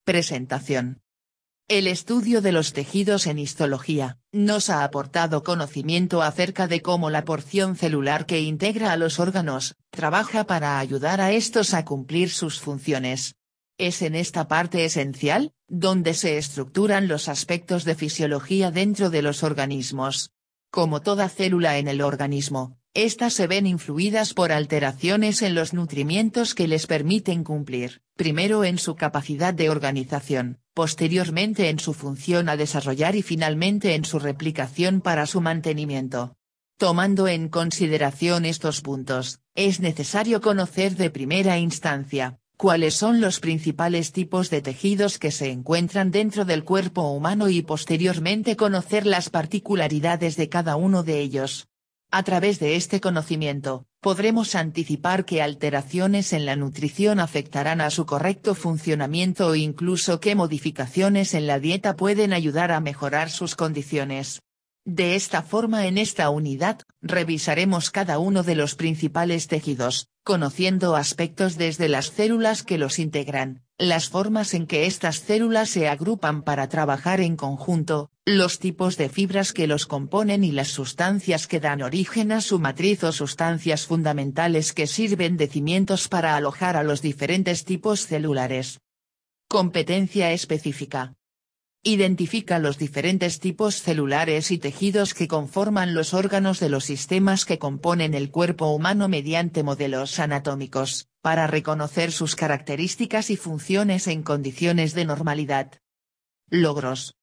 Presentación. El estudio de los tejidos en histología, nos ha aportado conocimiento acerca de cómo la porción celular que integra a los órganos, trabaja para ayudar a estos a cumplir sus funciones. Es en esta parte esencial, donde se estructuran los aspectos de fisiología dentro de los organismos. Como toda célula en el organismo, estas se ven influidas por alteraciones en los nutrimientos que les permiten cumplir, primero en su capacidad de organización, posteriormente en su función a desarrollar y finalmente en su replicación para su mantenimiento. Tomando en consideración estos puntos, es necesario conocer de primera instancia, cuáles son los principales tipos de tejidos que se encuentran dentro del cuerpo humano y posteriormente conocer las particularidades de cada uno de ellos. A través de este conocimiento, podremos anticipar qué alteraciones en la nutrición afectarán a su correcto funcionamiento o incluso qué modificaciones en la dieta pueden ayudar a mejorar sus condiciones. De esta forma, en esta unidad, revisaremos cada uno de los principales tejidos, conociendo aspectos desde las células que los integran, las formas en que estas células se agrupan para trabajar en conjunto, los tipos de fibras que los componen y las sustancias que dan origen a su matriz o sustancias fundamentales que sirven de cimientos para alojar a los diferentes tipos celulares. Competencia específica. Identifica los diferentes tipos celulares y tejidos que conforman los órganos de los sistemas que componen el cuerpo humano mediante modelos anatómicos, para reconocer sus características y funciones en condiciones de normalidad. Logros.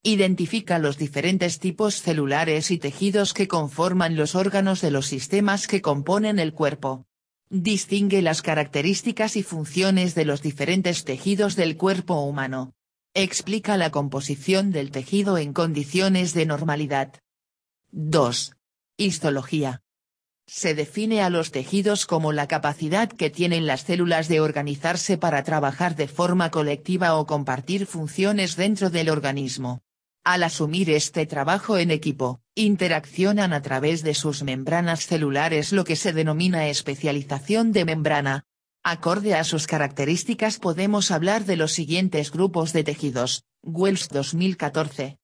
Identifica los diferentes tipos celulares y tejidos que conforman los órganos de los sistemas que componen el cuerpo. Distingue las características y funciones de los diferentes tejidos del cuerpo humano. Explica la composición del tejido en condiciones de normalidad. 2. Histología. Se define a los tejidos como la capacidad que tienen las células de organizarse para trabajar de forma colectiva o compartir funciones dentro del organismo. Al asumir este trabajo en equipo, interaccionan a través de sus membranas celulares, lo que se denomina especialización de membrana. Acorde a sus características podemos hablar de los siguientes grupos de tejidos. Wells 2014.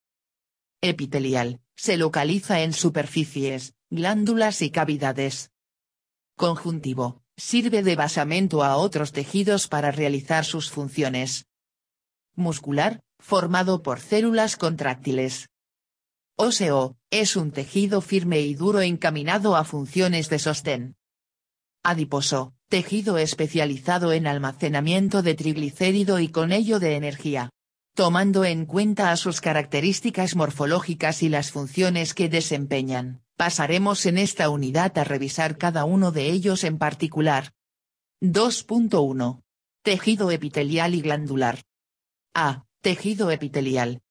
Epitelial, se localiza en superficies, glándulas y cavidades. Conjuntivo, sirve de basamento a otros tejidos para realizar sus funciones. Muscular, formado por células contráctiles. Óseo, es un tejido firme y duro encaminado a funciones de sostén. Adiposo, tejido especializado en almacenamiento de triglicérido y con ello de energía. Tomando en cuenta a sus características morfológicas y las funciones que desempeñan, pasaremos en esta unidad a revisar cada uno de ellos en particular. 2.1. Tejido epitelial y glandular. A. Tejido epitelial.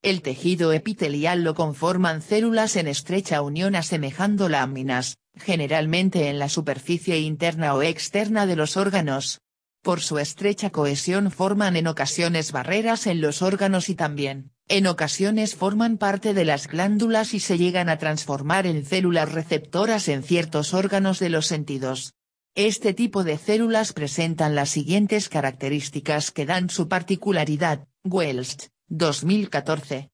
El tejido epitelial lo conforman células en estrecha unión asemejando láminas, generalmente en la superficie interna o externa de los órganos. Por su estrecha cohesión forman en ocasiones barreras en los órganos y también, en ocasiones forman parte de las glándulas y se llegan a transformar en células receptoras en ciertos órganos de los sentidos. Este tipo de células presentan las siguientes características que dan su particularidad. Wells, 2014.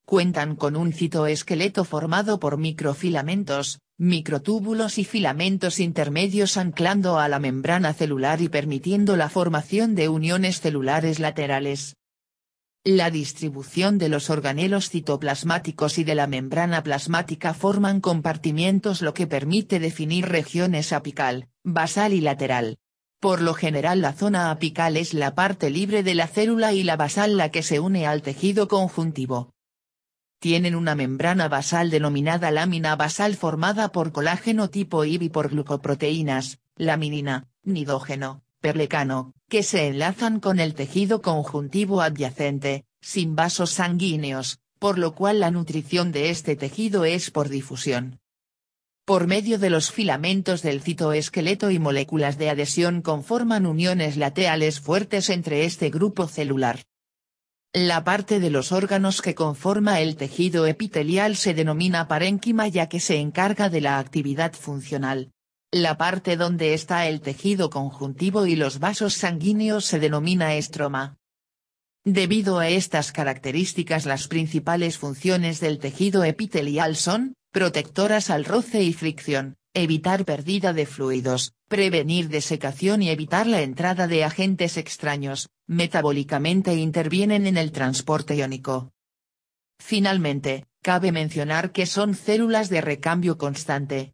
Cuentan con un citoesqueleto formado por microfilamentos, microtúbulos y filamentos intermedios anclando a la membrana celular y permitiendo la formación de uniones celulares laterales. La distribución de los organelos citoplasmáticos y de la membrana plasmática forman compartimientos, lo que permite definir regiones apical, basal y lateral. Por lo general la zona apical es la parte libre de la célula y la basal la que se une al tejido conjuntivo. Tienen una membrana basal denominada lámina basal formada por colágeno tipo IB y por glucoproteínas, laminina, nidógeno, perlecano, que se enlazan con el tejido conjuntivo adyacente, sin vasos sanguíneos, por lo cual la nutrición de este tejido es por difusión. Por medio de los filamentos del citoesqueleto y moléculas de adhesión conforman uniones laterales fuertes entre este grupo celular. La parte de los órganos que conforma el tejido epitelial se denomina parénquima ya que se encarga de la actividad funcional. La parte donde está el tejido conjuntivo y los vasos sanguíneos se denomina estroma. Debido a estas características, las principales funciones del tejido epitelial son: protectoras al roce y fricción, evitar pérdida de fluidos, prevenir desecación y evitar la entrada de agentes extraños. Metabólicamente intervienen en el transporte iónico. Finalmente, cabe mencionar que son células de recambio constante.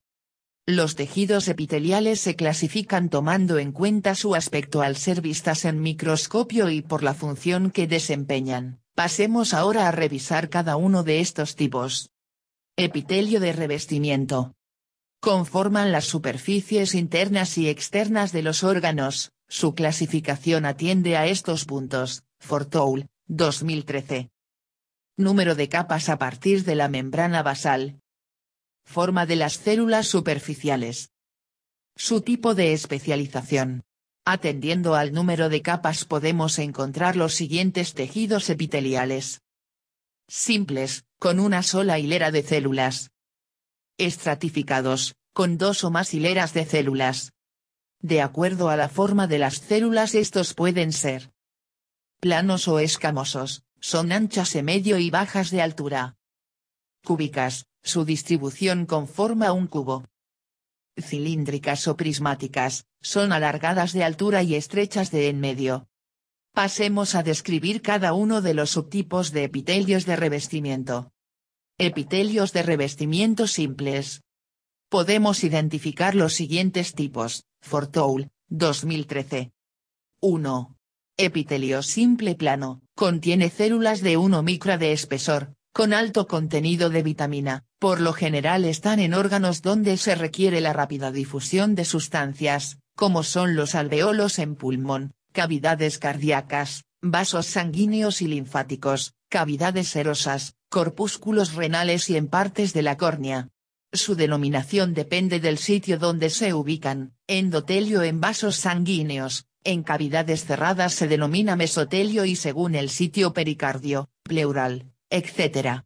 Los tejidos epiteliales se clasifican tomando en cuenta su aspecto al ser vistas en microscopio y por la función que desempeñan. Pasemos ahora a revisar cada uno de estos tipos. Epitelio de revestimiento. Conforman las superficies internas y externas de los órganos. Su clasificación atiende a estos puntos. Fortoul, 2013. Número de capas a partir de la membrana basal. Forma de las células superficiales. Su tipo de especialización. Atendiendo al número de capas podemos encontrar los siguientes tejidos epiteliales. Simples, con una sola hilera de células. Estratificados, con dos o más hileras de células. De acuerdo a la forma de las células, estos pueden ser planos o escamosos, son anchas en medio y bajas de altura. Cúbicas, su distribución conforma un cubo. Cilíndricas o prismáticas, son alargadas de altura y estrechas de en medio. Pasemos a describir cada uno de los subtipos de epitelios de revestimiento. Epitelios de revestimiento simples. Podemos identificar los siguientes tipos. Fortoul, 2013. 1. Epitelio simple plano, contiene células de 1 micra de espesor, con alto contenido de vitamina, por lo general están en órganos donde se requiere la rápida difusión de sustancias, como son los alveolos en pulmón, cavidades cardíacas, vasos sanguíneos y linfáticos, cavidades serosas, corpúsculos renales y en partes de la córnea. Su denominación depende del sitio donde se ubican. Endotelio en vasos sanguíneos, en cavidades cerradas se denomina mesotelio y según el sitio pericardio, pleural, etc.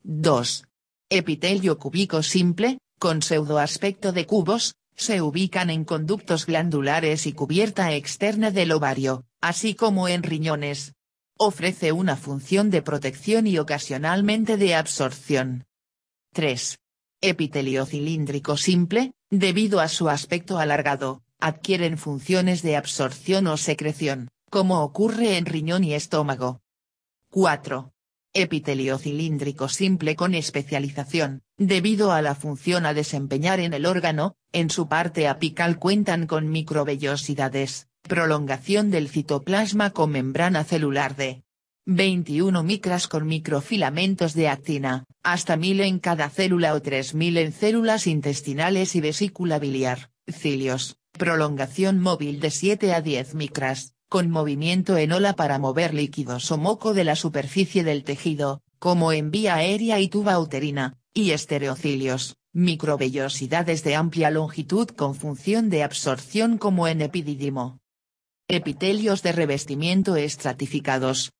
2. Epitelio cúbico simple, con pseudoaspecto de cubos, se ubican en conductos glandulares y cubierta externa del ovario, así como en riñones. Ofrece una función de protección y ocasionalmente de absorción. 3. Epitelio cilíndrico simple, debido a su aspecto alargado, adquieren funciones de absorción o secreción, como ocurre en riñón y estómago. 4. Epitelio cilíndrico simple con especialización, debido a la función a desempeñar en el órgano, en su parte apical cuentan con microvellosidades, prolongación del citoplasma con membrana celular de 21 micras con microfilamentos de actina, hasta 1000 en cada célula o 3000 en células intestinales y vesícula biliar, cilios, prolongación móvil de 7 a 10 micras, con movimiento en ola para mover líquidos o moco de la superficie del tejido, como en vía aérea y tuba uterina, y estereocilios, microvellosidades de amplia longitud con función de absorción como en epidídimo. Epitelios de revestimiento estratificados.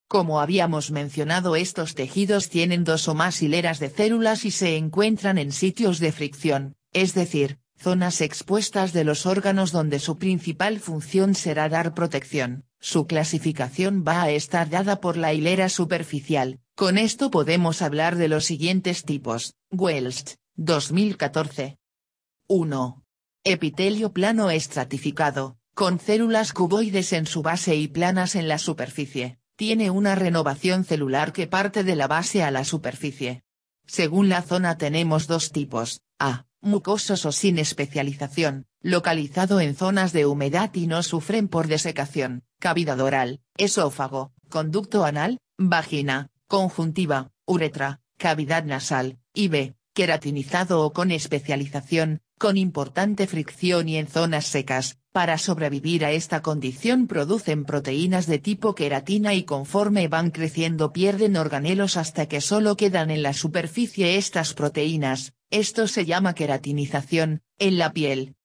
Como habíamos mencionado, estos tejidos tienen dos o más hileras de células y se encuentran en sitios de fricción, es decir, zonas expuestas de los órganos donde su principal función será dar protección. Su clasificación va a estar dada por la hilera superficial. Con esto podemos hablar de los siguientes tipos. Welch, 2014. 1. Epitelio plano estratificado, con células cuboides en su base y planas en la superficie. Tiene una renovación celular que parte de la base a la superficie. Según la zona tenemos dos tipos: A. Mucosos o sin especialización, localizado en zonas de humedad y no sufren por desecación, cavidad oral, esófago, conducto anal, vagina, conjuntiva, uretra, cavidad nasal, y B. Queratinizado o con especialización, con importante fricción y en zonas secas. Para sobrevivir a esta condición producen proteínas de tipo queratina y conforme van creciendo pierden organelos hasta que solo quedan en la superficie estas proteínas. Esto se llama queratinización, en la piel.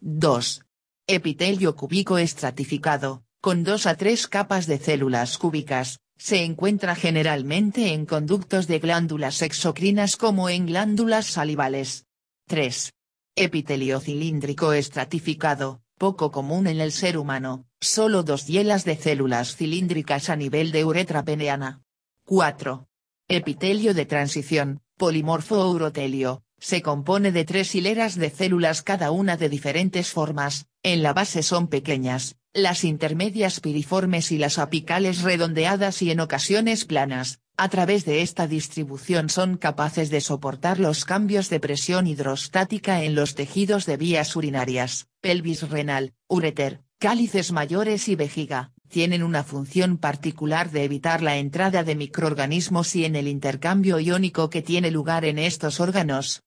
2. Epitelio cúbico estratificado, con 2 a 3 capas de células cúbicas, se encuentra generalmente en conductos de glándulas exocrinas como en glándulas salivales. 3. Epitelio cilíndrico estratificado, poco común en el ser humano, solo 2 hielas de células cilíndricas a nivel de uretra peneana. 4. Epitelio de transición, polimorfo o urotelio, se compone de 3 hileras de células cada una de diferentes formas, en la base son pequeñas, las intermedias piriformes y las apicales redondeadas y en ocasiones planas. A través de esta distribución son capaces de soportar los cambios de presión hidrostática en los tejidos de vías urinarias, pelvis renal, uréter, cálices mayores y vejiga. Tienen una función particular de evitar la entrada de microorganismos y en el intercambio iónico que tiene lugar en estos órganos.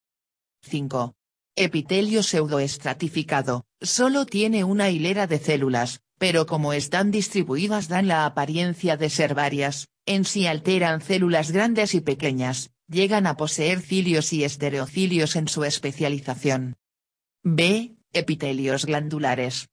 5. Epitelio pseudoestratificado, solo tiene una hilera de células, pero como están distribuidas dan la apariencia de ser varias, en sí alteran células grandes y pequeñas, llegan a poseer cilios y estereocilios en su especialización. B. Epitelios glandulares.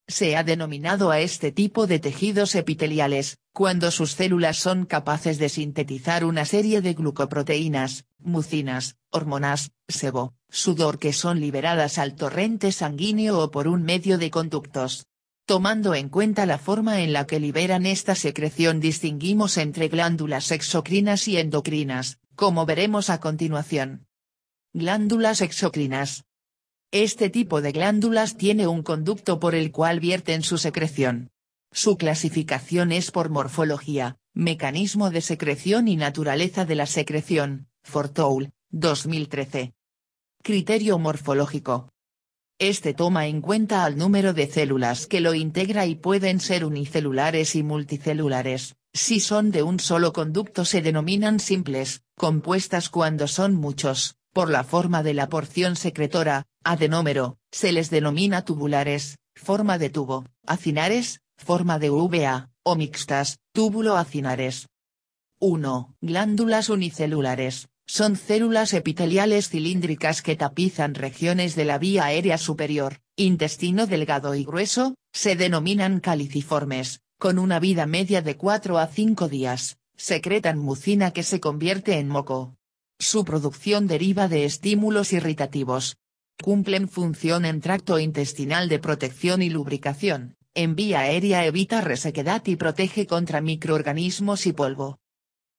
Se ha denominado a este tipo de tejidos epiteliales, cuando sus células son capaces de sintetizar una serie de glucoproteínas, mucinas, hormonas, sebo, sudor que son liberadas al torrente sanguíneo o por un medio de conductos. Tomando en cuenta la forma en la que liberan esta secreción distinguimos entre glándulas exocrinas y endocrinas, como veremos a continuación. Glándulas exocrinas. Este tipo de glándulas tiene un conducto por el cual vierten su secreción. Su clasificación es por morfología, mecanismo de secreción y naturaleza de la secreción, Fortoul, 2013. Criterio morfológico. Este toma en cuenta al número de células que lo integra y pueden ser unicelulares y multicelulares. Si son de un solo conducto se denominan simples, compuestas cuando son muchos. Por la forma de la porción secretora, adenómero, se les denomina tubulares, forma de tubo, acinares, forma de uva, o mixtas, túbulo acinares. 1. Glándulas unicelulares, son células epiteliales cilíndricas que tapizan regiones de la vía aérea superior, intestino delgado y grueso, se denominan caliciformes, con una vida media de 4 a 5 días, secretan mucina que se convierte en moco. Su producción deriva de estímulos irritativos. Cumplen función en tracto intestinal de protección y lubricación, en vía aérea evita resequedad y protege contra microorganismos y polvo.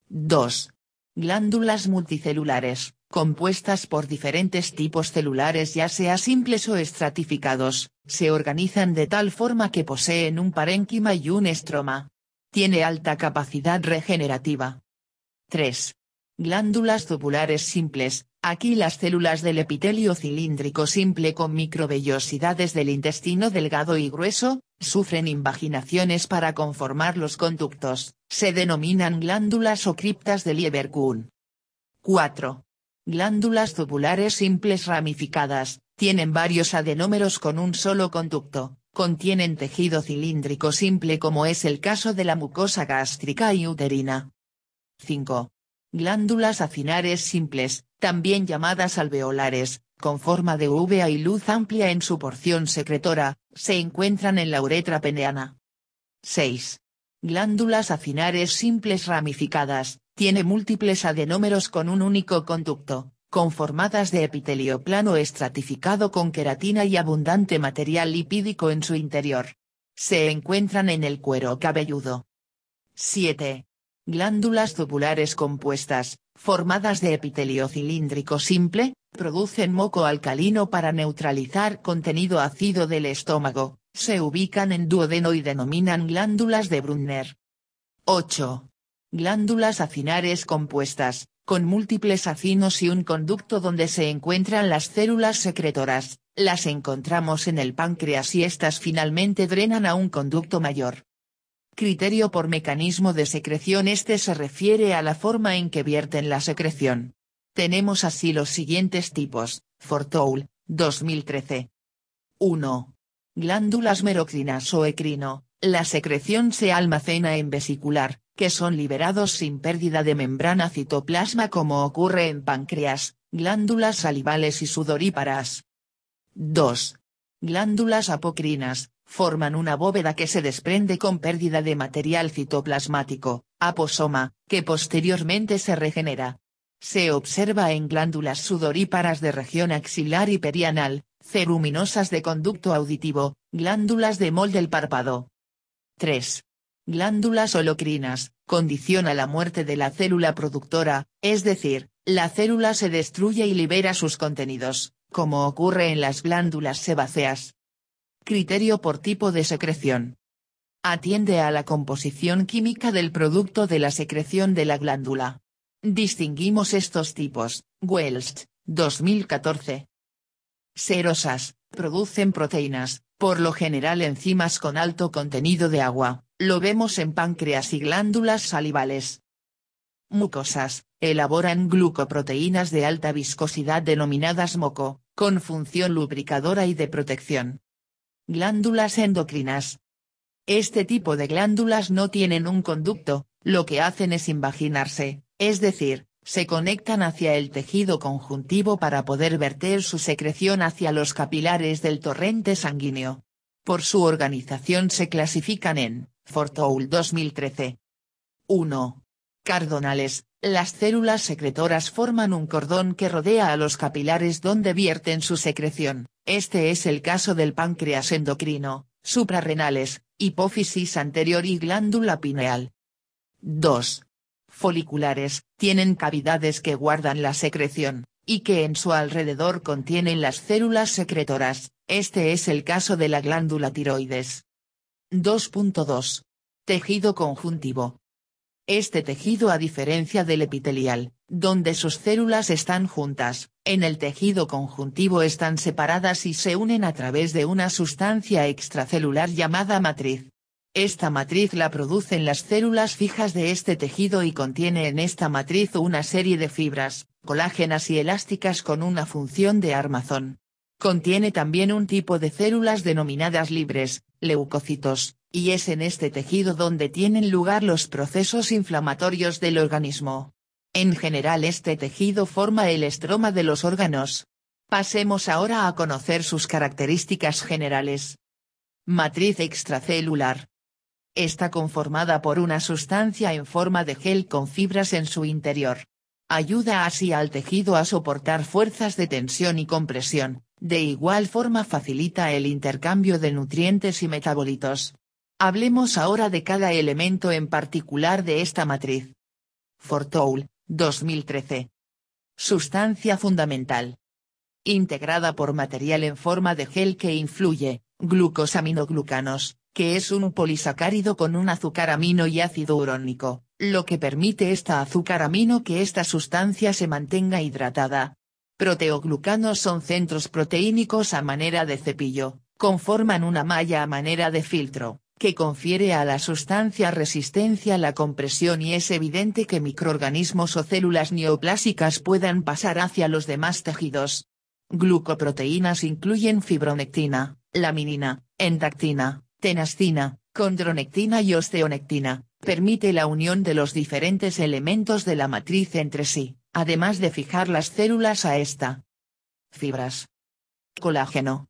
2. Glándulas multicelulares, compuestas por diferentes tipos celulares ya sea simples o estratificados, se organizan de tal forma que poseen un parénquima y un estroma. Tiene alta capacidad regenerativa. 3. Glándulas tubulares simples, aquí las células del epitelio cilíndrico simple con microvellosidades del intestino delgado y grueso, sufren invaginaciones para conformar los conductos, se denominan glándulas o criptas de Lieberkühn. 4. Glándulas tubulares simples ramificadas, tienen varios adenómeros con un solo conducto, contienen tejido cilíndrico simple como es el caso de la mucosa gástrica y uterina. 5. Glándulas acinares simples, también llamadas alveolares, con forma de uva y luz amplia en su porción secretora, se encuentran en la uretra peneana. 6. Glándulas acinares simples ramificadas, tiene múltiples adenómeros con un único conducto, conformadas de epitelio plano estratificado con queratina y abundante material lipídico en su interior. Se encuentran en el cuero cabelludo. 7. Glándulas tubulares compuestas, formadas de epitelio cilíndrico simple, producen moco alcalino para neutralizar contenido ácido del estómago, se ubican en duodeno y denominan glándulas de Brunner. 8. Glándulas acinares compuestas, con múltiples acinos y un conducto donde se encuentran las células secretoras, las encontramos en el páncreas y estas finalmente drenan a un conducto mayor. Criterio por mecanismo de secreción. Este se refiere a la forma en que vierten la secreción. Tenemos así los siguientes tipos, Fortoul, 2013. 1. Glándulas merocrinas o ecrino, la secreción se almacena en vesicular, que son liberados sin pérdida de membrana citoplasma como ocurre en páncreas, glándulas salivales y sudoríparas. 2. Glándulas apocrinas, forman una bóveda que se desprende con pérdida de material citoplasmático, aposoma, que posteriormente se regenera. Se observa en glándulas sudoríparas de región axilar y perianal, Ceruminosas de conducto auditivo, glándulas de Moll del párpado. 3. Glándulas holocrinas, condiciona la muerte de la célula productora, es decir, la célula se destruye y libera sus contenidos, como ocurre en las glándulas sebáceas. Criterio por tipo de secreción. Atiende a la composición química del producto de la secreción de la glándula. Distinguimos estos tipos, Welch, 2014. Serosas, producen proteínas, por lo general enzimas con alto contenido de agua, lo vemos en páncreas y glándulas salivales. Mucosas, elaboran glucoproteínas de alta viscosidad denominadas moco, con función lubricadora y de protección. Glándulas endocrinas. Este tipo de glándulas no tienen un conducto, lo que hacen es invaginarse, es decir, se conectan hacia el tejido conjuntivo para poder verter su secreción hacia los capilares del torrente sanguíneo. Por su organización se clasifican en, Fortoul 2013. 1. Cardonales, las células secretoras forman un cordón que rodea a los capilares donde vierten su secreción, este es el caso del páncreas endocrino, suprarrenales, hipófisis anterior y glándula pineal. 2. Foliculares, tienen cavidades que guardan la secreción, y que en su alrededor contienen las células secretoras, este es el caso de la glándula tiroides. 2.2. Tejido conjuntivo. Este tejido, a diferencia del epitelial, donde sus células están juntas, en el tejido conjuntivo están separadas y se unen a través de una sustancia extracelular llamada matriz. Esta matriz la producen las células fijas de este tejido y contiene en esta matriz una serie de fibras, colágenas y elásticas con una función de armazón. Contiene también un tipo de células denominadas libres, leucocitos, y es en este tejido donde tienen lugar los procesos inflamatorios del organismo. En general este tejido forma el estroma de los órganos. Pasemos ahora a conocer sus características generales. Matriz extracelular. Está conformada por una sustancia en forma de gel con fibras en su interior. Ayuda así al tejido a soportar fuerzas de tensión y compresión, de igual forma facilita el intercambio de nutrientes y metabolitos. Hablemos ahora de cada elemento en particular de esta matriz. Fortoul, 2013. Sustancia fundamental. Integrada por material en forma de gel que influye, glucosaminoglucanos, que es un polisacárido con un azúcar amino y ácido urónico, lo que permite esta azúcar amino que esta sustancia se mantenga hidratada. Proteoglucanos son centros proteínicos a manera de cepillo, conforman una malla a manera de filtro, que confiere a la sustancia resistencia a la compresión y es evidente que microorganismos o células neoplásicas puedan pasar hacia los demás tejidos. Glucoproteínas incluyen fibronectina, laminina, endactina, tenascina, condronectina y osteonectina, permite la unión de los diferentes elementos de la matriz entre sí, además de fijar las células a esta. Fibras. Colágeno.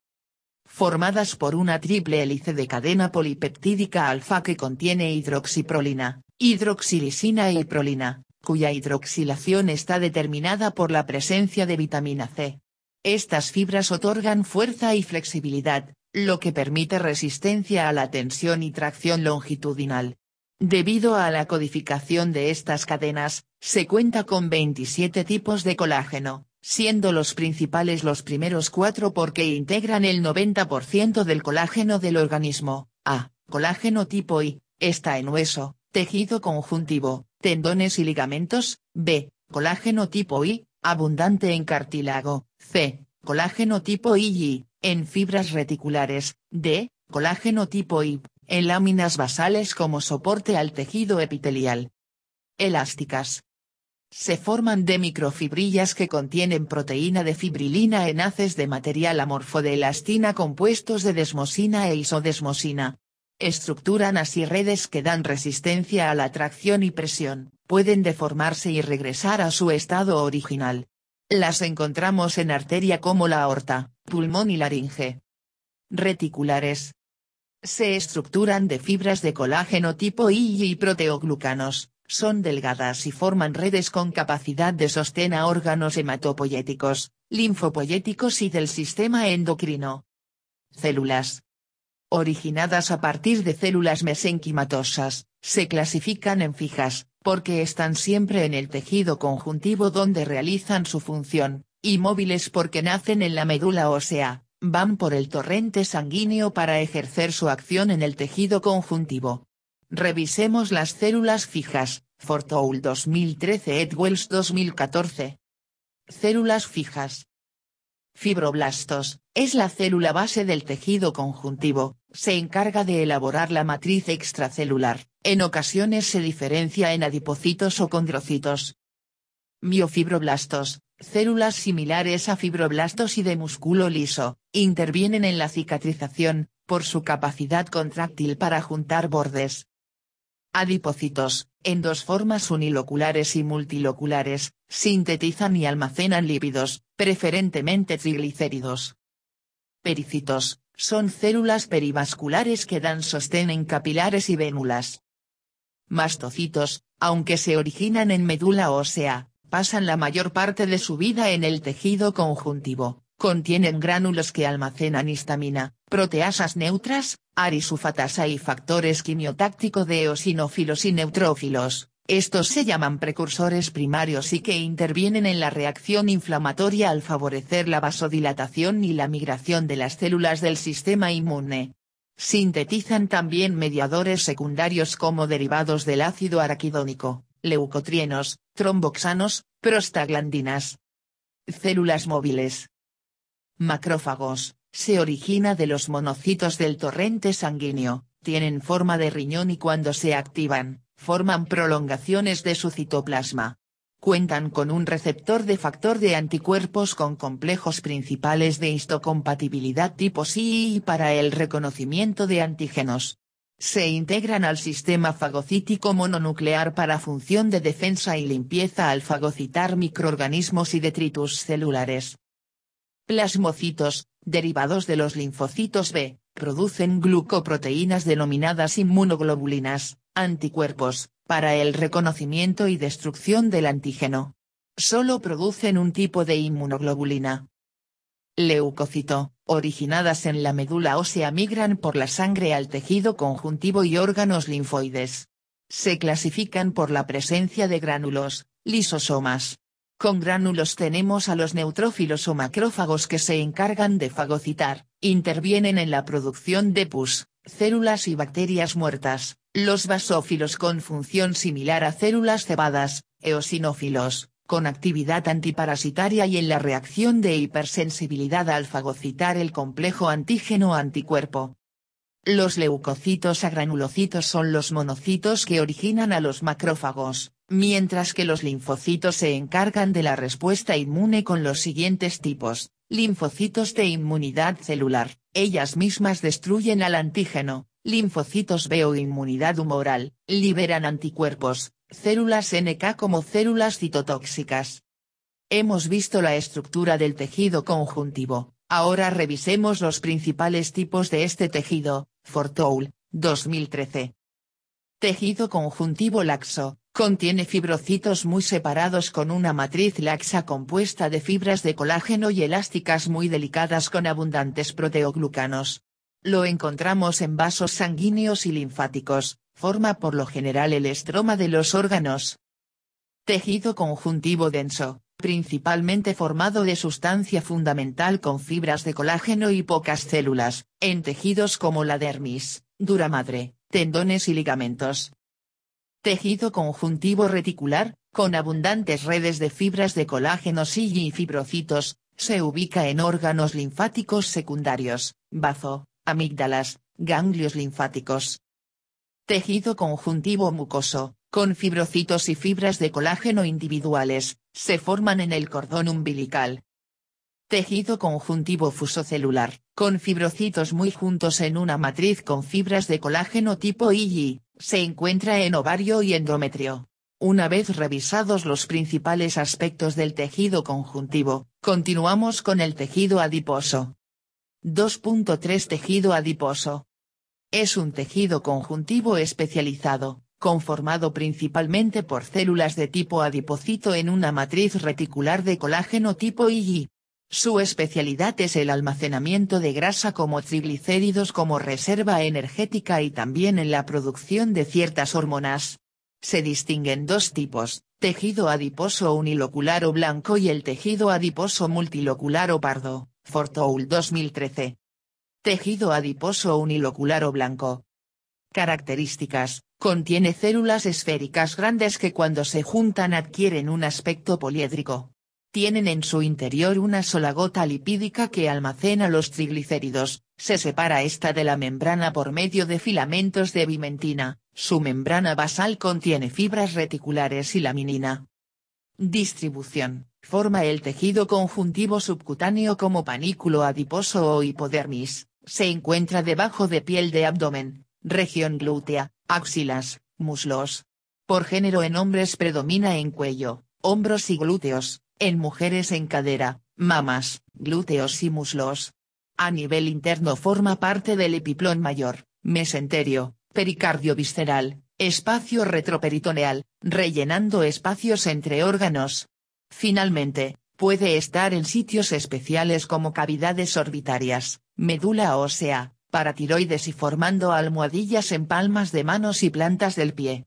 Formadas por una triple hélice de cadena polipeptídica alfa que contiene hidroxiprolina, hidroxilisina y prolina, cuya hidroxilación está determinada por la presencia de vitamina C. Estas fibras otorgan fuerza y flexibilidad, lo que permite resistencia a la tensión y tracción longitudinal. Debido a la codificación de estas cadenas, se cuenta con 27 tipos de colágeno, siendo los principales los primeros 4 porque integran el 90% del colágeno del organismo. A. Colágeno tipo I, está en hueso, tejido conjuntivo, tendones y ligamentos. B. Colágeno tipo I, abundante en cartílago. C. Colágeno tipo II, en fibras reticulares. D. Colágeno tipo I, en láminas basales como soporte al tejido epitelial. Elásticas. Se forman de microfibrillas que contienen proteína de fibrilina en haces de material amorfo de elastina compuestos de desmosina e isodesmosina. Estructuran así redes que dan resistencia a la tracción y presión, pueden deformarse y regresar a su estado original. Las encontramos en arteria como la aorta, pulmón y laringe. Reticulares. Se estructuran de fibras de colágeno tipo I y proteoglucanos, son delgadas y forman redes con capacidad de sostén a órganos hematopoyéticos, linfopoyéticos y del sistema endocrino. Células originadas a partir de células mesenquimatosas, se clasifican en fijas, porque están siempre en el tejido conjuntivo donde realizan su función, y móviles porque nacen en la médula ósea, van por el torrente sanguíneo para ejercer su acción en el tejido conjuntivo. Revisemos las células fijas, Fortoul 2013 et Wells 2014. Células fijas. Fibroblastos, es la célula base del tejido conjuntivo, se encarga de elaborar la matriz extracelular, en ocasiones se diferencia en adipocitos o condrocitos. Miofibroblastos, células similares a fibroblastos y de músculo liso, intervienen en la cicatrización, por su capacidad contráctil para juntar bordes. Adipocitos, en dos formas uniloculares y multiloculares, sintetizan y almacenan lípidos, preferentemente triglicéridos. Pericitos, son células perivasculares que dan sostén en capilares y vénulas. Mastocitos, aunque se originan en médula ósea, pasan la mayor parte de su vida en el tejido conjuntivo, contienen gránulos que almacenan histamina, proteasas neutras, arisulfatasa y factores quimiotáctico de eosinófilos y neutrófilos. Estos se llaman precursores primarios y que intervienen en la reacción inflamatoria al favorecer la vasodilatación y la migración de las células del sistema inmune. Sintetizan también mediadores secundarios como derivados del ácido araquidónico, leucotrienos, tromboxanos, prostaglandinas. Células móviles. Macrófagos, se origina de los monocitos del torrente sanguíneo, tienen forma de riñón y cuando se activan, forman prolongaciones de su citoplasma. Cuentan con un receptor de factor de anticuerpos con complejos principales de histocompatibilidad tipo CII para el reconocimiento de antígenos. Se integran al sistema fagocítico mononuclear para función de defensa y limpieza al fagocitar microorganismos y detritus celulares. Plasmocitos, derivados de los linfocitos B, producen glucoproteínas denominadas inmunoglobulinas, anticuerpos, para el reconocimiento y destrucción del antígeno. Solo producen un tipo de inmunoglobulina. Leucocito, originadas en la médula ósea migran por la sangre al tejido conjuntivo y órganos linfoides. Se clasifican por la presencia de gránulos, lisosomas. Con gránulos tenemos a los neutrófilos o macrófagos que se encargan de fagocitar, intervienen en la producción de pus, células y bacterias muertas, los basófilos con función similar a células cebadas, eosinófilos, con actividad antiparasitaria y en la reacción de hipersensibilidad al fagocitar el complejo antígeno-anticuerpo. Los leucocitos agranulocitos son los monocitos que originan a los macrófagos, mientras que los linfocitos se encargan de la respuesta inmune con los siguientes tipos: linfocitos de inmunidad celular, ellas mismas destruyen al antígeno; linfocitos B o inmunidad humoral, liberan anticuerpos; células NK como células citotóxicas. Hemos visto la estructura del tejido conjuntivo, ahora revisemos los principales tipos de este tejido. Fortoul, 2013. Tejido conjuntivo laxo, contiene fibrocitos muy separados con una matriz laxa compuesta de fibras de colágeno y elásticas muy delicadas con abundantes proteoglucanos. Lo encontramos en vasos sanguíneos y linfáticos, forma por lo general el estroma de los órganos. Tejido conjuntivo denso, principalmente formado de sustancia fundamental con fibras de colágeno y pocas células, en tejidos como la dermis, duramadre, tendones y ligamentos. Tejido conjuntivo reticular, con abundantes redes de fibras de colágeno y fibrocitos, se ubica en órganos linfáticos secundarios, bazo, amígdalas, ganglios linfáticos. Tejido conjuntivo mucoso, con fibrocitos y fibras de colágeno individuales, se forman en el cordón umbilical. Tejido conjuntivo fusocelular, con fibrocitos muy juntos en una matriz con fibras de colágeno tipo II, se encuentra en ovario y endometrio. Una vez revisados los principales aspectos del tejido conjuntivo, continuamos con el tejido adiposo. 2.3 Tejido adiposo. Es un tejido conjuntivo especializado, conformado principalmente por células de tipo adipocito en una matriz reticular de colágeno tipo Ig. Su especialidad es el almacenamiento de grasa como triglicéridos como reserva energética y también en la producción de ciertas hormonas. Se distinguen dos tipos, tejido adiposo unilocular o blanco y el tejido adiposo multilocular o pardo, Fortoul 2013. Tejido adiposo unilocular o blanco. Características: contiene células esféricas grandes que cuando se juntan adquieren un aspecto poliédrico. Tienen en su interior una sola gota lipídica que almacena los triglicéridos, se separa esta de la membrana por medio de filamentos de bimentina, su membrana basal contiene fibras reticulares y laminina. Distribución: forma el tejido conjuntivo subcutáneo como panículo adiposo o hipodermis, se encuentra debajo de piel de abdomen, región glútea, axilas, muslos. Por género en hombres predomina en cuello, hombros y glúteos. En mujeres en cadera, mamas, glúteos y muslos. A nivel interno forma parte del epiplón mayor, mesenterio, pericardio visceral, espacio retroperitoneal, rellenando espacios entre órganos. Finalmente, puede estar en sitios especiales como cavidades orbitarias, médula ósea, paratiroides y formando almohadillas en palmas de manos y plantas del pie.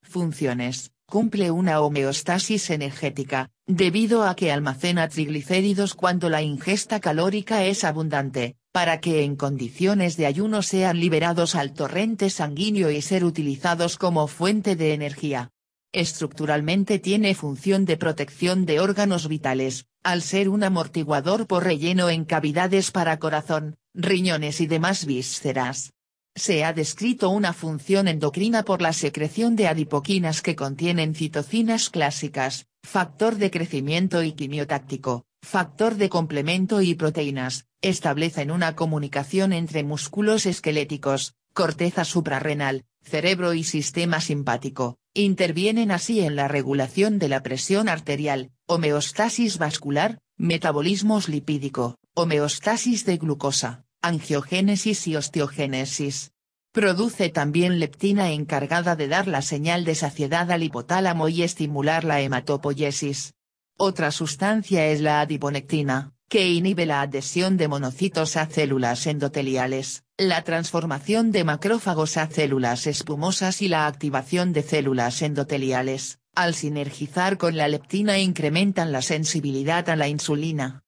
Funciones: cumple una homeostasis energética, debido a que almacena triglicéridos cuando la ingesta calórica es abundante, para que en condiciones de ayuno sean liberados al torrente sanguíneo y ser utilizados como fuente de energía. Estructuralmente tiene función de protección de órganos vitales, al ser un amortiguador por relleno en cavidades para corazón, riñones y demás vísceras. Se ha descrito una función endocrina por la secreción de adipoquinas que contienen citocinas clásicas, factor de crecimiento y quimiotáctico, factor de complemento y proteínas, establecen una comunicación entre músculos esqueléticos, corteza suprarrenal, cerebro y sistema simpático, intervienen así en la regulación de la presión arterial, homeostasis vascular, metabolismos lipídico, homeostasis de glucosa, angiogénesis y osteogénesis. Produce también leptina encargada de dar la señal de saciedad al hipotálamo y estimular la hematopoiesis. Otra sustancia es la adiponectina, que inhibe la adhesión de monocitos a células endoteliales, la transformación de macrófagos a células espumosas y la activación de células endoteliales. Al sinergizar con la leptina incrementan la sensibilidad a la insulina.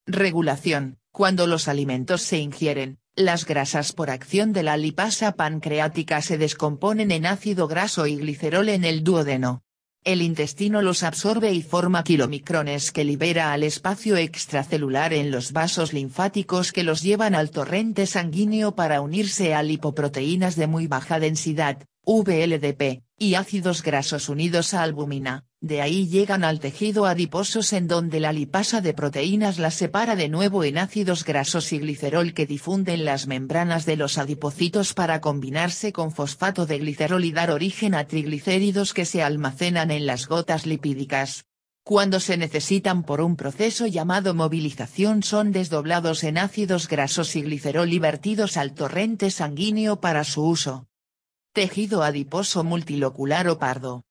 Regulación: cuando los alimentos se ingieren, las grasas por acción de la lipasa pancreática se descomponen en ácido graso y glicerol en el duodeno. El intestino los absorbe y forma kilomicrones que libera al espacio extracelular en los vasos linfáticos que los llevan al torrente sanguíneo para unirse a lipoproteínas de muy baja densidad, VLDP, y ácidos grasos unidos a albúmina, de ahí llegan al tejido adiposos en donde la lipasa de proteínas las separa de nuevo en ácidos grasos y glicerol que difunden las membranas de los adipocitos para combinarse con fosfato de glicerol y dar origen a triglicéridos que se almacenan en las gotas lipídicas. Cuando se necesitan por un proceso llamado movilización son desdoblados en ácidos grasos y glicerol y vertidos al torrente sanguíneo para su uso. Tejido adiposo multilocular o pardo.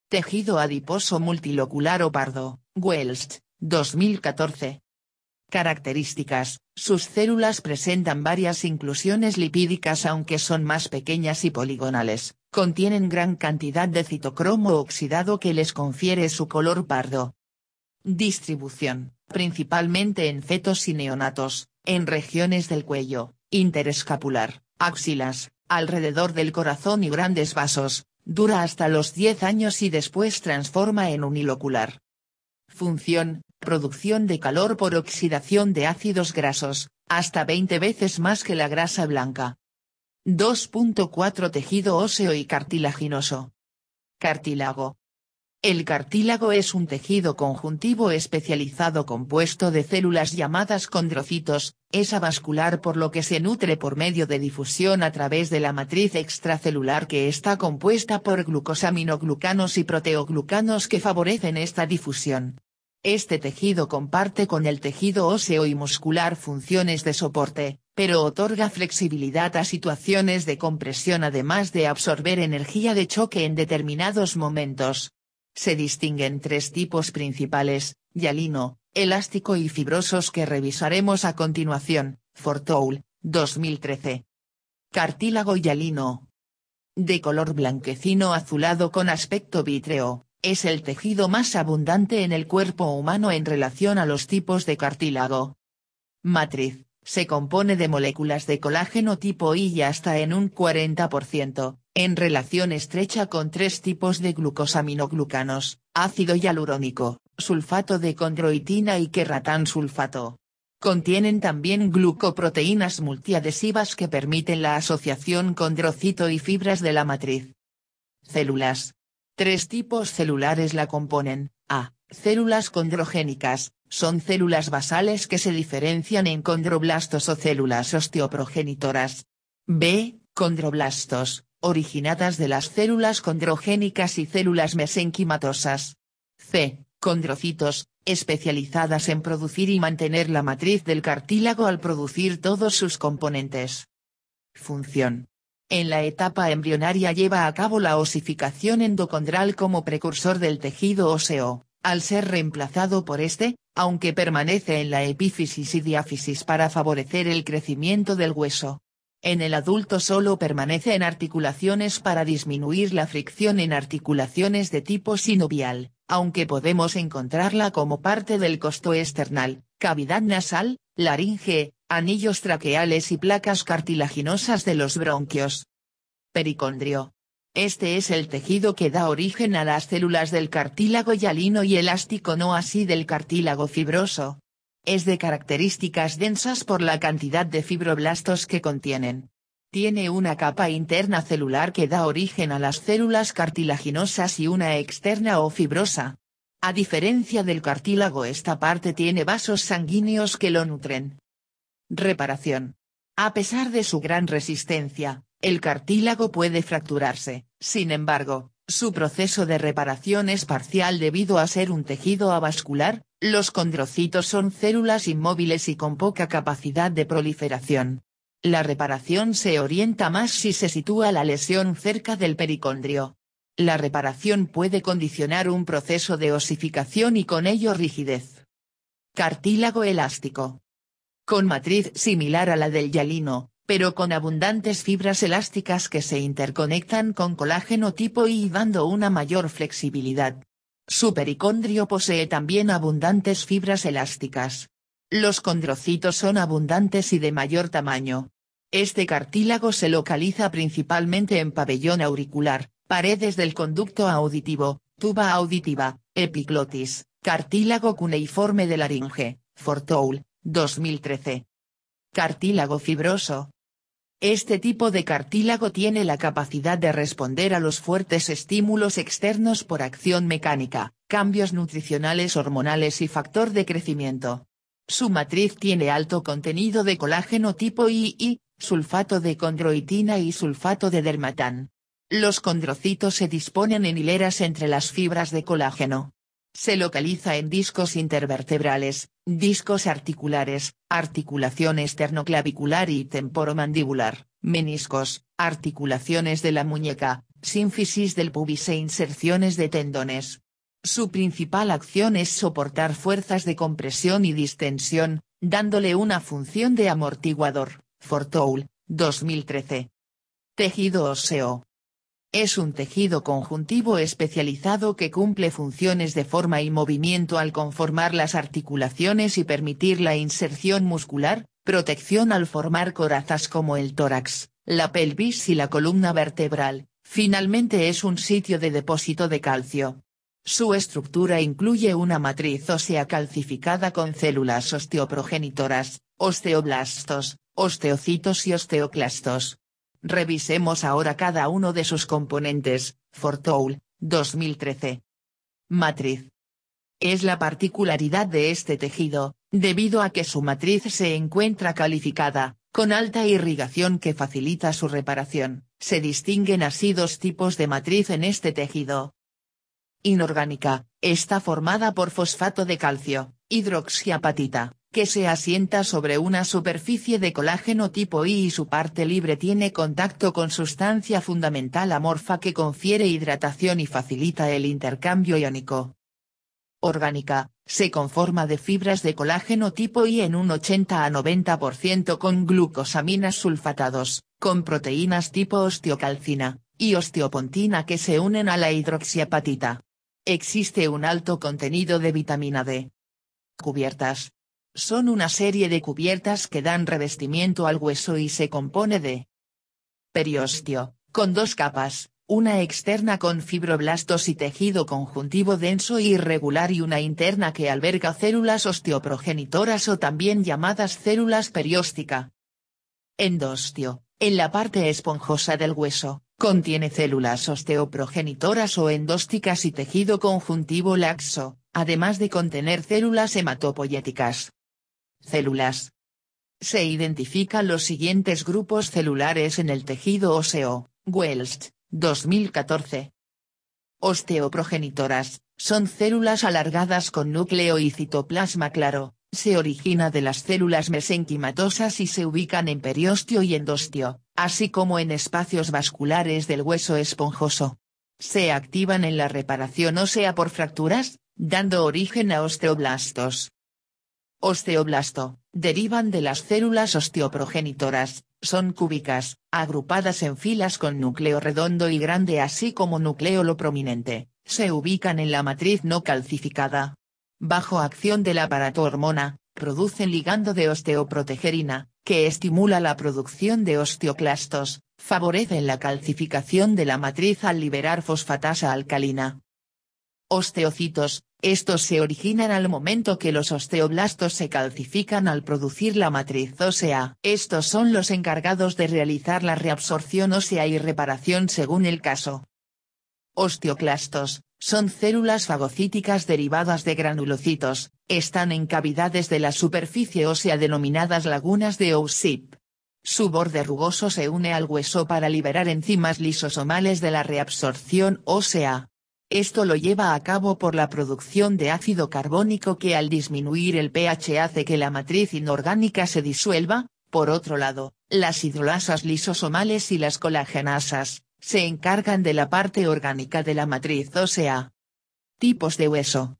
Tejido adiposo multilocular o pardo, Welst, 2014. Características: sus células presentan varias inclusiones lipídicas aunque son más pequeñas y poligonales, contienen gran cantidad de citocromo oxidado que les confiere su color pardo. Distribución: principalmente en fetos y neonatos, en regiones del cuello, interescapular, axilas, alrededor del corazón y grandes vasos, dura hasta los 10 años y después transforma en unilocular. Función: producción de calor por oxidación de ácidos grasos, hasta 20 veces más que la grasa blanca. 2.4 Tejido óseo y cartilaginoso. Cartílago. El cartílago es un tejido conjuntivo especializado compuesto de células llamadas condrocitos, es avascular por lo que se nutre por medio de difusión a través de la matriz extracelular que está compuesta por glucosaminoglucanos y proteoglucanos que favorecen esta difusión. Este tejido comparte con el tejido óseo y muscular funciones de soporte, pero otorga flexibilidad a situaciones de compresión además de absorber energía de choque en determinados momentos. Se distinguen tres tipos principales: hialino, elástico y fibrosos, que revisaremos a continuación. Fortoul, 2013. Cartílago hialino. De color blanquecino azulado con aspecto vítreo, es el tejido más abundante en el cuerpo humano en relación a los tipos de cartílago. Matriz: se compone de moléculas de colágeno tipo I y hasta en un 40%, en relación estrecha con tres tipos de glucosaminoglucanos, ácido hialurónico, sulfato de condroitina y querratán sulfato. Contienen también glucoproteínas multiadhesivas que permiten la asociación condrocito y fibras de la matriz. Células. Tres tipos celulares la componen. A. Células condrogénicas, son células basales que se diferencian en condroblastos o células osteoprogenitoras. B. Condroblastos, originadas de las células condrogénicas y células mesenquimatosas. C. Condrocitos, especializadas en producir y mantener la matriz del cartílago al producir todos sus componentes. Función. En la etapa embrionaria lleva a cabo la osificación endocondral como precursor del tejido óseo, al ser reemplazado por este, aunque permanece en la epífisis y diáfisis para favorecer el crecimiento del hueso. En el adulto solo permanece en articulaciones para disminuir la fricción en articulaciones de tipo sinovial, aunque podemos encontrarla como parte del costoesternal, cavidad nasal, laringe, anillos traqueales y placas cartilaginosas de los bronquios. Pericondrio. Este es el tejido que da origen a las células del cartílago hialino y elástico, no así del cartílago fibroso. Es de características densas por la cantidad de fibroblastos que contienen. Tiene una capa interna celular que da origen a las células cartilaginosas y una externa o fibrosa. A diferencia del cartílago, esta parte tiene vasos sanguíneos que lo nutren. Reparación. A pesar de su gran resistencia, el cartílago puede fracturarse. Sin embargo, su proceso de reparación es parcial debido a ser un tejido avascular. Los condrocitos son células inmóviles y con poca capacidad de proliferación. La reparación se orienta más si se sitúa la lesión cerca del pericondrio. La reparación puede condicionar un proceso de osificación y con ello rigidez. Cartílago elástico. Con matriz similar a la del hialino, pero con abundantes fibras elásticas que se interconectan con colágeno tipo I dando una mayor flexibilidad. Su pericondrio posee también abundantes fibras elásticas. Los condrocitos son abundantes y de mayor tamaño. Este cartílago se localiza principalmente en pabellón auricular, paredes del conducto auditivo, tuba auditiva, epiglotis, cartílago cuneiforme de laringe. Fortoul, 2013. Cartílago fibroso. Este tipo de cartílago tiene la capacidad de responder a los fuertes estímulos externos por acción mecánica, cambios nutricionales, hormonales y factor de crecimiento. Su matriz tiene alto contenido de colágeno tipo I, sulfato de condroitina y sulfato de dermatán. Los condrocitos se disponen en hileras entre las fibras de colágeno. Se localiza en discos intervertebrales, discos articulares, articulación esternoclavicular y temporomandibular, meniscos, articulaciones de la muñeca, sínfisis del pubis e inserciones de tendones. Su principal acción es soportar fuerzas de compresión y distensión, dándole una función de amortiguador. Fortoul, 2013. Tejido óseo. Es un tejido conjuntivo especializado que cumple funciones de forma y movimiento al conformar las articulaciones y permitir la inserción muscular, protección al formar corazas como el tórax, la pelvis y la columna vertebral. Finalmente es un sitio de depósito de calcio. Su estructura incluye una matriz ósea calcificada con células osteoprogenitoras, osteoblastos, osteocitos y osteoclastos. Revisemos ahora cada uno de sus componentes. Fortoul, 2013. Matriz. Es la particularidad de este tejido, debido a que su matriz se encuentra calificada, con alta irrigación que facilita su reparación. Se distinguen así dos tipos de matriz en este tejido. inorgánica, está formada por fosfato de calcio, hidroxiapatita, que se asienta sobre una superficie de colágeno tipo I y su parte libre tiene contacto con sustancia fundamental amorfa que confiere hidratación y facilita el intercambio iónico. Orgánica, se conforma de fibras de colágeno tipo I en un 80 a 90% con glucosaminas sulfatados, con proteínas tipo osteocalcina y osteopontina que se unen a la hidroxiapatita. Existe un alto contenido de vitamina D. Cubiertas. Son una serie de cubiertas que dan revestimiento al hueso y se compone de periósteo, con dos capas, una externa con fibroblastos y tejido conjuntivo denso e irregular y una interna que alberga células osteoprogenitoras o también llamadas células perióstica. Endostio, en la parte esponjosa del hueso, contiene células osteoprogenitoras o endósticas y tejido conjuntivo laxo, además de contener células hematopoyéticas. Células. Se identifican los siguientes grupos celulares en el tejido óseo, Welch, 2014. Osteoprogenitoras, son células alargadas con núcleo y citoplasma claro, se origina de las células mesenquimatosas y se ubican en periósteo y endostio, así como en espacios vasculares del hueso esponjoso. Se activan en la reparación ósea por fracturas, dando origen a osteoblastos. Osteoblasto, derivan de las células osteoprogenitoras, son cúbicas, agrupadas en filas con núcleo redondo y grande así como núcleo prominente, se ubican en la matriz no calcificada. Bajo acción del aparato hormona, producen ligando de osteoprotegerina, que estimula la producción de osteoclastos, favorecen la calcificación de la matriz al liberar fosfatasa alcalina. Osteocitos, estos se originan al momento que los osteoblastos se calcifican al producir la matriz ósea. Estos son los encargados de realizar la reabsorción ósea y reparación según el caso. Osteoclastos, son células fagocíticas derivadas de granulocitos, están en cavidades de la superficie ósea denominadas lagunas de Ousip. Su borde rugoso se une al hueso para liberar enzimas lisosomales de la reabsorción ósea. Esto lo lleva a cabo por la producción de ácido carbónico que al disminuir el pH hace que la matriz inorgánica se disuelva. Por otro lado, las hidrolasas lisosomales y las colagenasas, se encargan de la parte orgánica de la matriz ósea. Tipos de hueso.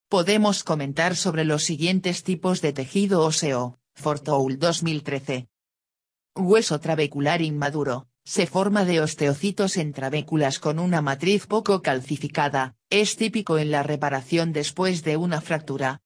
Podemos comentar sobre los siguientes tipos de tejido óseo, Fortoul 2013. Hueso trabecular inmaduro. Se forma de osteocitos en trabéculas con una matriz poco calcificada, es típico en la reparación después de una fractura.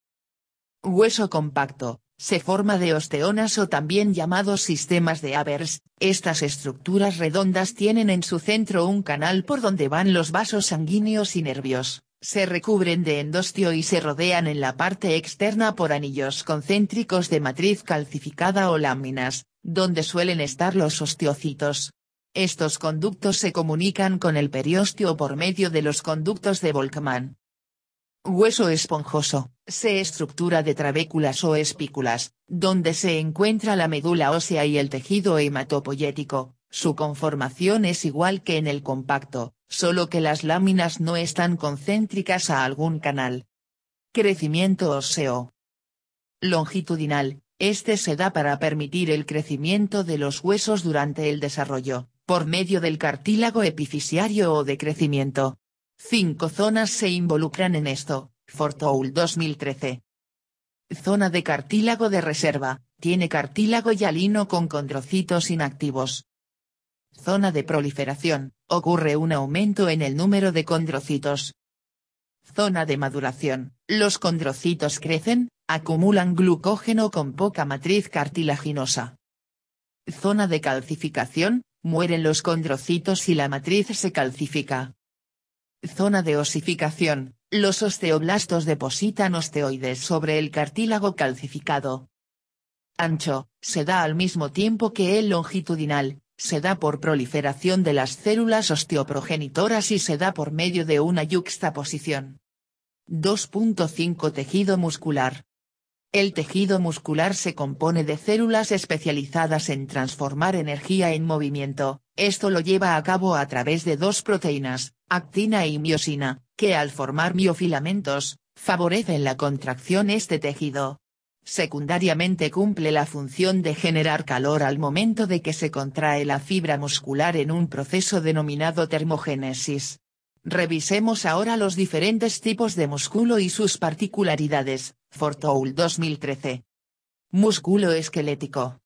Hueso compacto, se forma de osteonas o también llamados sistemas de Abers, estas estructuras redondas tienen en su centro un canal por donde van los vasos sanguíneos y nervios, se recubren de endostio y se rodean en la parte externa por anillos concéntricos de matriz calcificada o láminas, donde suelen estar los osteocitos. Estos conductos se comunican con el periósteo por medio de los conductos de Volkmann. Hueso esponjoso, se estructura de trabéculas o espículas, donde se encuentra la médula ósea y el tejido hematopoyético, su conformación es igual que en el compacto, solo que las láminas no están concéntricas a algún canal. Crecimiento óseo longitudinal, este se da para permitir el crecimiento de los huesos durante el desarrollo, por medio del cartílago epifisiario o de crecimiento. 5 zonas se involucran en esto, Fortoul 2013. Zona de cartílago de reserva, tiene cartílago hialino con condrocitos inactivos. Zona de proliferación, ocurre un aumento en el número de condrocitos. Zona de maduración, los condrocitos crecen, acumulan glucógeno con poca matriz cartilaginosa. Zona de calcificación, mueren los condrocitos y la matriz se calcifica. Zona de osificación, los osteoblastos depositan osteoides sobre el cartílago calcificado. Ancho, se da al mismo tiempo que el longitudinal, se da por proliferación de las células osteoprogenitoras y se da por medio de una yuxtaposición. 2.5 Tejido muscular. El tejido muscular se compone de células especializadas en transformar energía en movimiento, esto lo lleva a cabo a través de dos proteínas, actina y miosina, que al formar miofilamentos, favorecen la contracción este tejido. Secundariamente cumple la función de generar calor al momento de que se contrae la fibra muscular en un proceso denominado termogénesis. Revisemos ahora los diferentes tipos de músculo y sus particularidades. Fortoul 2013. Músculo esquelético.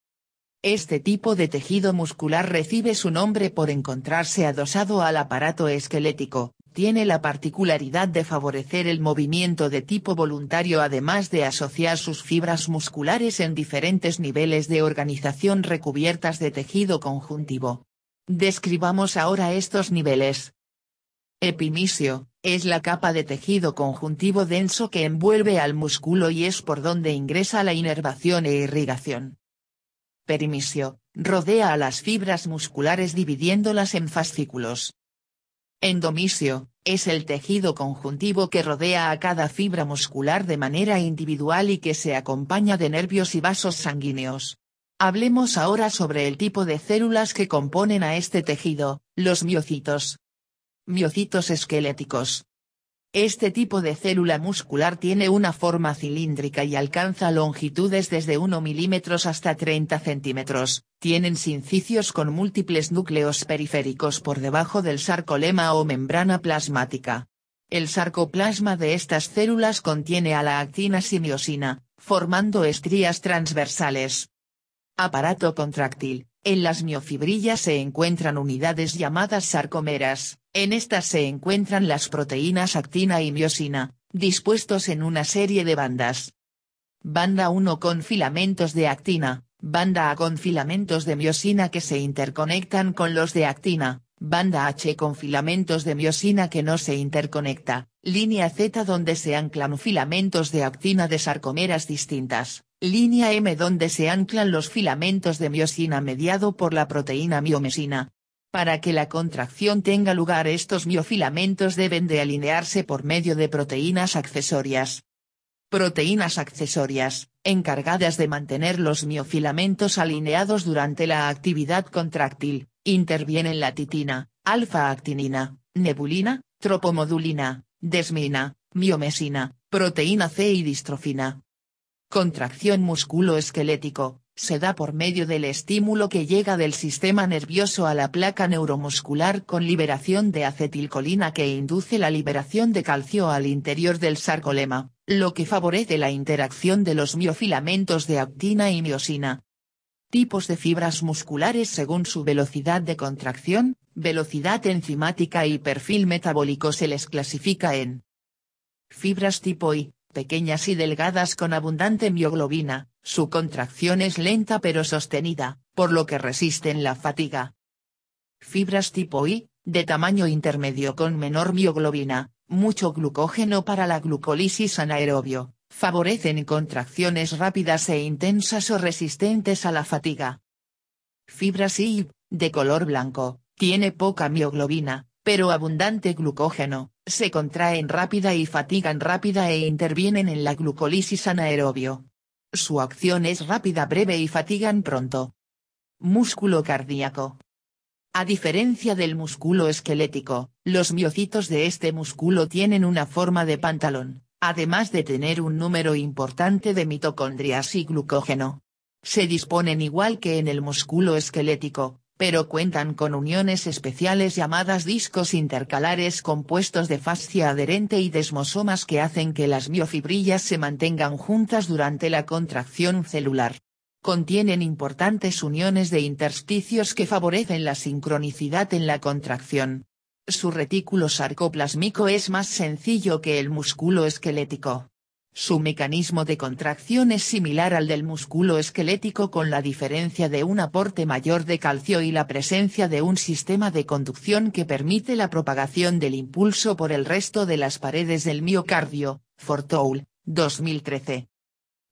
Este tipo de tejido muscular recibe su nombre por encontrarse adosado al aparato esquelético, tiene la particularidad de favorecer el movimiento de tipo voluntario además de asociar sus fibras musculares en diferentes niveles de organización recubiertas de tejido conjuntivo. Describamos ahora estos niveles. Epimisio, es la capa de tejido conjuntivo denso que envuelve al músculo y es por donde ingresa la inervación e irrigación. Perimisio, rodea a las fibras musculares dividiéndolas en fascículos. Endomisio, es el tejido conjuntivo que rodea a cada fibra muscular de manera individual y que se acompaña de nervios y vasos sanguíneos. Hablemos ahora sobre el tipo de células que componen a este tejido, los miocitos. Miocitos esqueléticos. Este tipo de célula muscular tiene una forma cilíndrica y alcanza longitudes desde 1 mm hasta 30 cm, tienen sincicios con múltiples núcleos periféricos por debajo del sarcolema o membrana plasmática. El sarcoplasma de estas células contiene a la actina y miosina, formando estrías transversales. Aparato contráctil. En las miofibrillas se encuentran unidades llamadas sarcómeras, en estas se encuentran las proteínas actina y miosina, dispuestos en una serie de bandas. Banda 1 con filamentos de actina, banda A con filamentos de miosina que se interconectan con los de actina, banda H con filamentos de miosina que no se interconecta, línea Z donde se anclan filamentos de actina de sarcómeras distintas. Línea M donde se anclan los filamentos de miosina mediado por la proteína miomesina. Para que la contracción tenga lugar estos miofilamentos deben de alinearse por medio de proteínas accesorias. Proteínas accesorias, encargadas de mantener los miofilamentos alineados durante la actividad contráctil, intervienen la titina, alfa-actinina, nebulina, tropomodulina, desmina, miomesina, proteína C y distrofina. Contracción musculoesquelético, se da por medio del estímulo que llega del sistema nervioso a la placa neuromuscular con liberación de acetilcolina que induce la liberación de calcio al interior del sarcolema, lo que favorece la interacción de los miofilamentos de actina y miosina. Tipos de fibras musculares según su velocidad de contracción, velocidad enzimática y perfil metabólico se les clasifica en fibras tipo I. Pequeñas y delgadas con abundante mioglobina, su contracción es lenta pero sostenida, por lo que resisten la fatiga. Fibras tipo I, de tamaño intermedio con menor mioglobina, mucho glucógeno para la glucólisis anaerobio, favorecen contracciones rápidas e intensas o resistentes a la fatiga. Fibras I, de color blanco, tiene poca mioglobina, pero abundante glucógeno, se contraen rápida y fatigan rápida e intervienen en la glucólisis anaerobio. Su acción es rápida breve y fatigan pronto. Músculo cardíaco. A diferencia del músculo esquelético, los miocitos de este músculo tienen una forma de pantalón, además de tener un número importante de mitocondrias y glucógeno. Se disponen igual que en el músculo esquelético, pero cuentan con uniones especiales llamadas discos intercalares compuestos de fascia adherente y desmosomas que hacen que las miofibrillas se mantengan juntas durante la contracción celular. Contienen importantes uniones de intersticios que favorecen la sincronicidad en la contracción. Su retículo sarcoplásmico es más sencillo que el músculo esquelético. Su mecanismo de contracción es similar al del músculo esquelético con la diferencia de un aporte mayor de calcio y la presencia de un sistema de conducción que permite la propagación del impulso por el resto de las paredes del miocardio. Fortoul, 2013.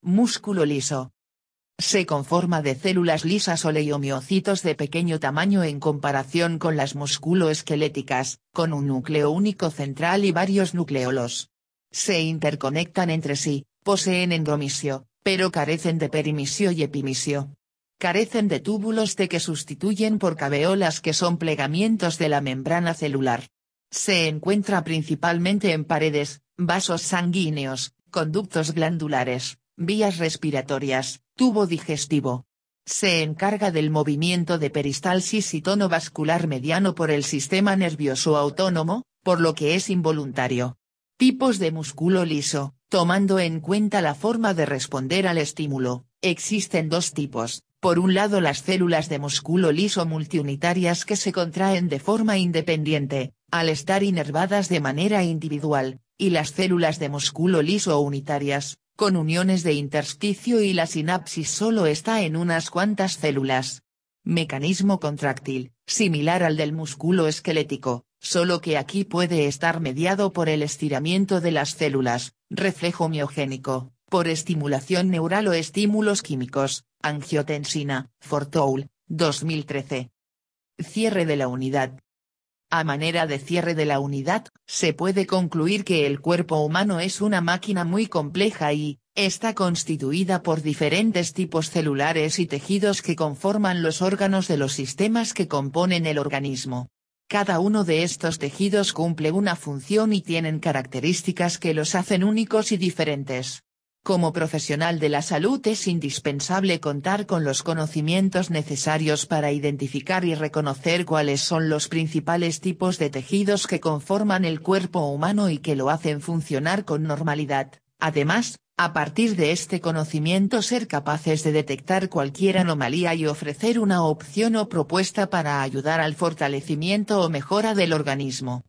Músculo liso. Se conforma de células lisas o leiomiocitos de pequeño tamaño en comparación con las musculoesqueléticas, con un núcleo único central y varios nucleolos. Se interconectan entre sí, poseen endomisio, pero carecen de perimisio y epimisio. Carecen de túbulos T que sustituyen por caveolas que son plegamientos de la membrana celular. Se encuentra principalmente en paredes, vasos sanguíneos, conductos glandulares, vías respiratorias, tubo digestivo. Se encarga del movimiento de peristalsis y tono vascular mediano por el sistema nervioso autónomo, por lo que es involuntario. Tipos de músculo liso. Tomando en cuenta la forma de responder al estímulo, existen dos tipos: por un lado las células de músculo liso multiunitarias que se contraen de forma independiente, al estar inervadas de manera individual, y las células de músculo liso unitarias, con uniones de intersticio y la sinapsis solo está en unas cuantas células. Mecanismo contráctil, similar al del músculo esquelético, solo que aquí puede estar mediado por el estiramiento de las células, reflejo miogénico, por estimulación neural o estímulos químicos, angiotensina, Fortoul, 2013. Cierre de la unidad. A manera de cierre de la unidad, se puede concluir que el cuerpo humano es una máquina muy compleja y, está constituida por diferentes tipos celulares y tejidos que conforman los órganos de los sistemas que componen el organismo. Cada uno de estos tejidos cumple una función y tienen características que los hacen únicos y diferentes. Como profesional de la salud es indispensable contar con los conocimientos necesarios para identificar y reconocer cuáles son los principales tipos de tejidos que conforman el cuerpo humano y que lo hacen funcionar con normalidad. Además, a partir de este conocimiento ser capaces de detectar cualquier anomalía y ofrecer una opción o propuesta para ayudar al fortalecimiento o mejora del organismo.